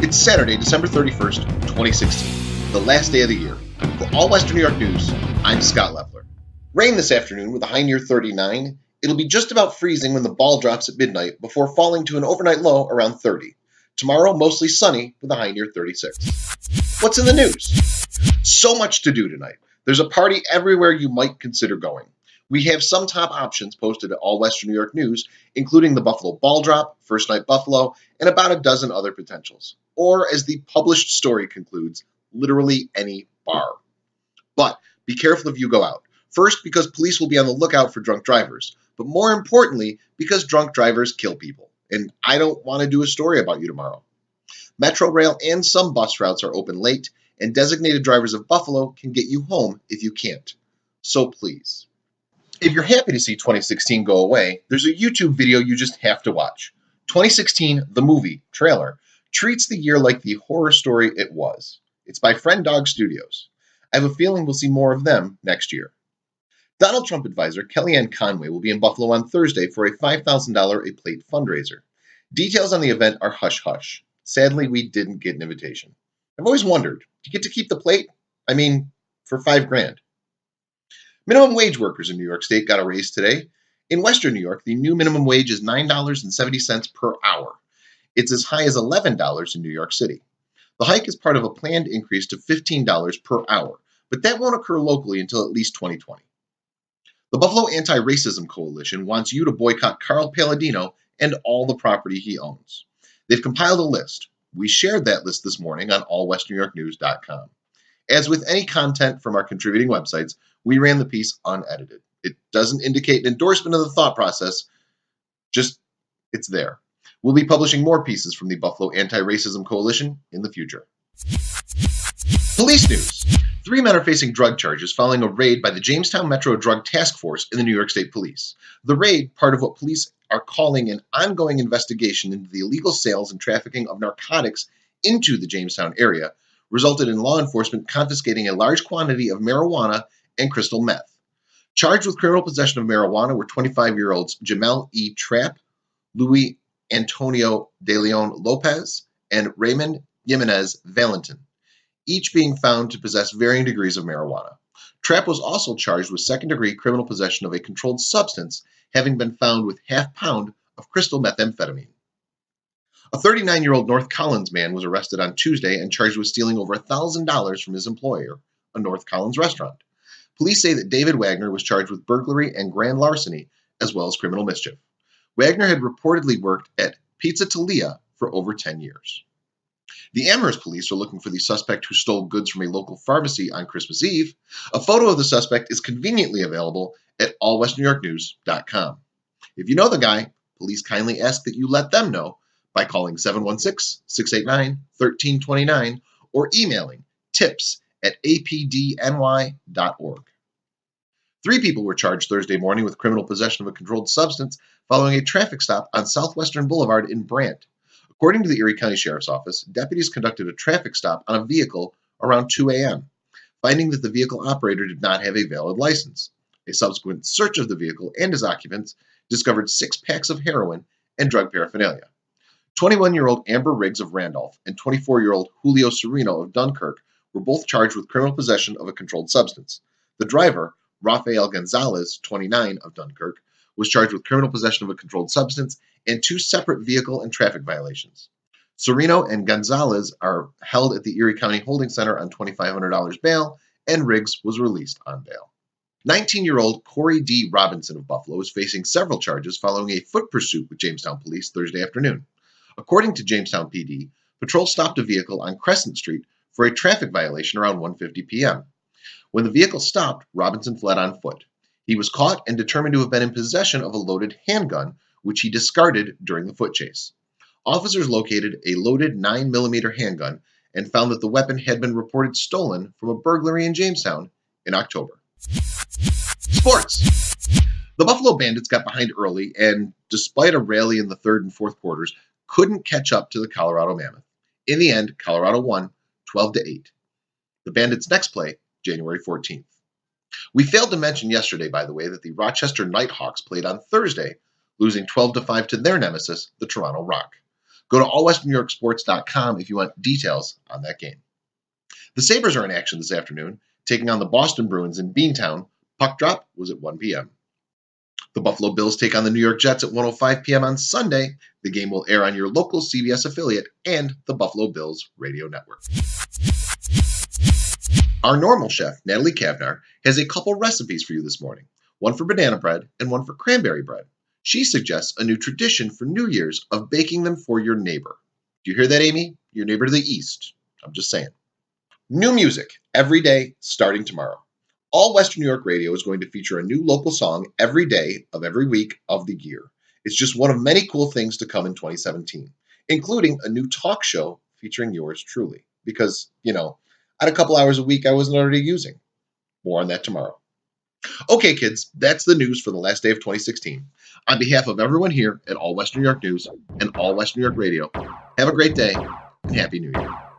It's Saturday, December 31st, 2016, the last day of the year. For All Western New York News, I'm Scott Leffler. Rain this afternoon with a high near 39. It'll be just about freezing when the ball drops at midnight before falling to an overnight low around 30. Tomorrow, mostly sunny with a high near 36. What's in the news? So much to do tonight. There's a party everywhere you might consider going. We have some top options posted at All Western New York News, including the Buffalo Ball Drop, First Night Buffalo, and about a dozen other potentials. Or, as the published story concludes, literally any bar. But be careful if you go out. First, because police will be on the lookout for drunk drivers. But more importantly, because drunk drivers kill people. And I don't want to do a story about you tomorrow. Metro Rail and some bus routes are open late, and designated drivers of Buffalo can get you home if you can't. So please. If you're happy to see 2016 go away, there's a YouTube video you just have to watch. 2016, the movie, trailer, treats the year like the horror story it was. It's by Friend Dog Studios. I have a feeling we'll see more of them next year. Donald Trump advisor Kellyanne Conway will be in Buffalo on Thursday for a $5,000 a plate fundraiser. Details on the event are hush-hush. Sadly, we didn't get an invitation. I've always wondered, do you get to keep the plate? I mean, for $5,000. Minimum wage workers in New York State got a raise today. In Western New York, the new minimum wage is $9.70 per hour. It's as high as $11 in New York City. The hike is part of a planned increase to $15 per hour, but that won't occur locally until at least 2020. The Buffalo Anti-Racism Coalition wants you to boycott Carl Palladino and all the property he owns. They've compiled a list. We shared that list this morning on allwesternnewyorknews.com. As with any content from our contributing websites, we ran the piece unedited. It doesn't indicate an endorsement of the thought process, just it's there. We'll be publishing more pieces from the Buffalo Anti-Racism Coalition in the future. Police news. 3 men are facing drug charges following a raid by the Jamestown Metro Drug Task Force in the New York State Police. The raid, part of what police are calling an ongoing investigation into the illegal sales and trafficking of narcotics into the Jamestown area, resulted in law enforcement confiscating a large quantity of marijuana and crystal meth. Charged with criminal possession of marijuana were 25-year-olds Jamel E. Trapp, Louis Antonio De Leon Lopez, and Raymond Jimenez Valentin, each being found to possess varying degrees of marijuana. Trapp was also charged with second-degree criminal possession of a controlled substance, having been found with half pound of crystal methamphetamine. A 39-year-old North Collins man was arrested on Tuesday and charged with stealing over $1,000 from his employer, a North Collins restaurant. Police say that David Wagner was charged with burglary and grand larceny, as well as criminal mischief. Wagner had reportedly worked at Pizza Talia for over 10 years. The Amherst police are looking for the suspect who stole goods from a local pharmacy on Christmas Eve. A photo of the suspect is conveniently available at allwesternnewyorknews.com. If you know the guy, police kindly ask that you let them know by calling 716-689-1329 or emailing tips@apdny.org. 3 people were charged Thursday morning with criminal possession of a controlled substance following a traffic stop on Southwestern Boulevard in Brant. According to the Erie County Sheriff's Office, deputies conducted a traffic stop on a vehicle around 2 a.m., finding that the vehicle operator did not have a valid license. A subsequent search of the vehicle and his occupants discovered 6 packs of heroin and drug paraphernalia. 21-year-old Amber Riggs of Randolph and 24-year-old Julio Sereno of Dunkirk were both charged with criminal possession of a controlled substance. The driver, Rafael Gonzalez, 29, of Dunkirk, was charged with criminal possession of a controlled substance and 2 separate vehicle and traffic violations. Sereno and Gonzalez are held at the Erie County Holding Center on $2,500 bail, and Riggs was released on bail. 19-year-old Corey D. Robinson of Buffalo is facing several charges following a foot pursuit with Jamestown police Thursday afternoon. According to Jamestown PD, patrol stopped a vehicle on Crescent Street for a traffic violation around 1:50 p.m. When the vehicle stopped, Robinson fled on foot. He was caught and determined to have been in possession of a loaded handgun, which he discarded during the foot chase. Officers located a loaded 9mm handgun and found that the weapon had been reported stolen from a burglary in Jamestown in October. Sports. The Buffalo Bandits got behind early and, despite a rally in the third and fourth quarters, couldn't catch up to the Colorado Mammoth. In the end, Colorado won 12-8. The Bandits' next play, January 14th. We failed to mention yesterday, by the way, that the Rochester Nighthawks played on Thursday, losing 12-5 to their nemesis, the Toronto Rock. Go to allwesternewyorksports.com if you want details on that game. The Sabres are in action this afternoon, taking on the Boston Bruins in Beantown. Puck drop was at 1 p.m. The Buffalo Bills take on the New York Jets at 1:05 p.m. on Sunday. The game will air on your local CBS affiliate and the Buffalo Bills radio network. Our normal chef, Natalie Kavnar, has a couple recipes for you this morning, one for banana bread and one for cranberry bread. She suggests a new tradition for New Year's of baking them for your neighbor. Do you hear that, Amy? Your neighbor to the east. I'm just saying. New music every day starting tomorrow. All Western New York Radio is going to feature a new local song every day of every week of the year. It's just one of many cool things to come in 2017, including a new talk show featuring yours truly. Because, I had a couple hours a week I wasn't already using. More on that tomorrow. Okay, kids, that's the news for the last day of 2016. On behalf of everyone here at All Western New York News and All Western New York Radio, have a great day and Happy New Year.